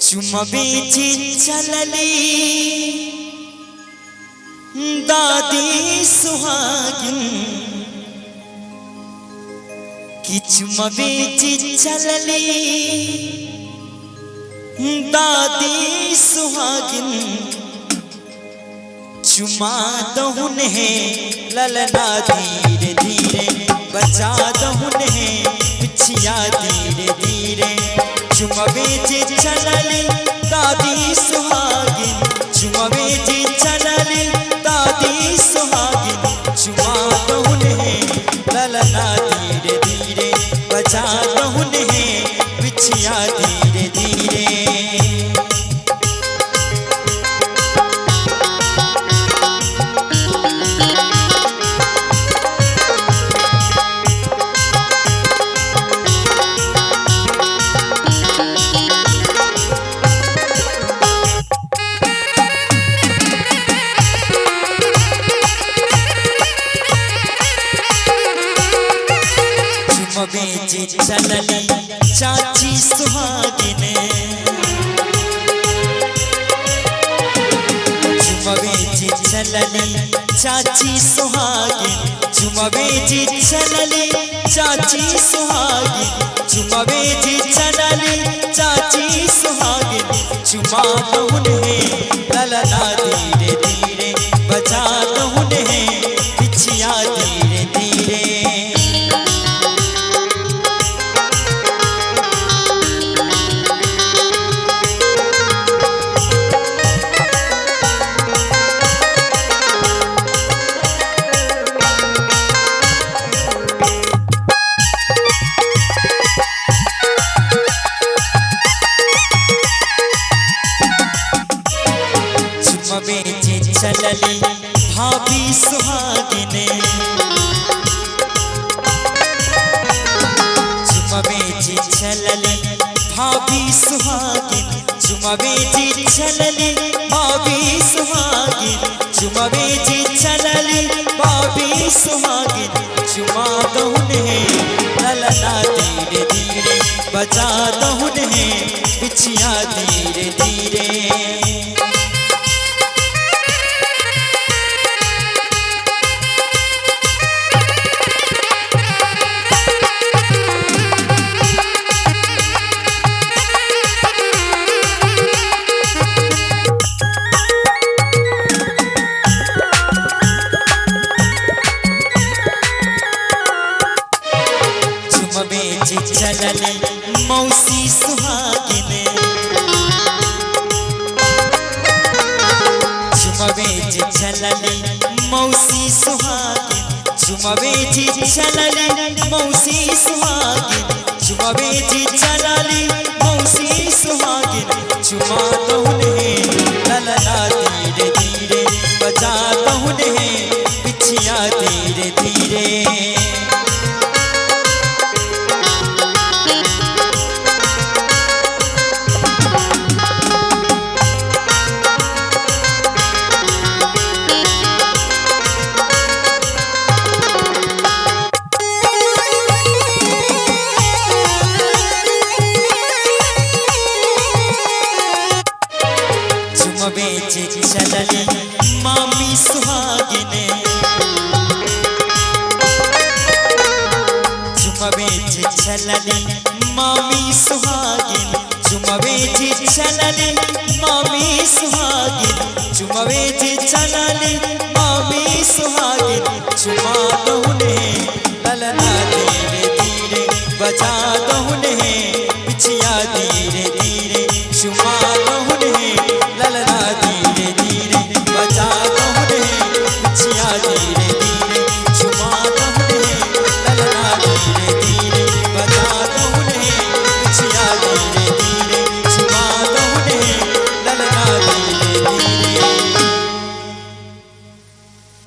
चुमबेची चलली दादी सुहागिन कि चुमबेची चलली दादी सुहागिन चुमा दहुन है ललना धीरे धीरे बचा दहुन है पिछिया धीरे धीरे चुमबेची चलली दादी सुहागिन चुमबेची चलली दादी सुहागिन चुमा दहुन है ललना धीरे धीरे बचा दहुन है पिछिया धीरे धीरे चुमबेची चलली चाची सुहागिन चुमबेची चलली चाची सुहागिन चुमबेची चलली चाची सुहागिन चुमबेची चलली चाची सुहागिन चुमा दहुन है ललना धीरे धीरे बचा दहुन है पिछिया धीरे धीरे चुमबेची चलली भाभी सुहागिन चुमबेची चलली भाभी सुहागिन चुमबेची चलली भाभी सुहागिन चुमबेची चलली भाभी सुहागिन चुमा दहुन है ललना धीरे धीरे बचा दहुन है पिछिया धीरे धीरे चुमबेची चलली मौसी सुहागिन चुमबेची चलली मौसी सुहागिन चुमबेची चलली मौसी सुहागिन चुमबेची चलली मौसी सुहागिन चुमा दहुन है ललना धीरे धीरे बचा दहुन है पिछिया धीरे धीरे चुमबेची चलली मामी सुहागिन चुमबेची चलली मामी सुहागिन चुमबेची चलली मामी सुहागिन चुमबेची चलली मामी सुहागिन चुमा दहुन है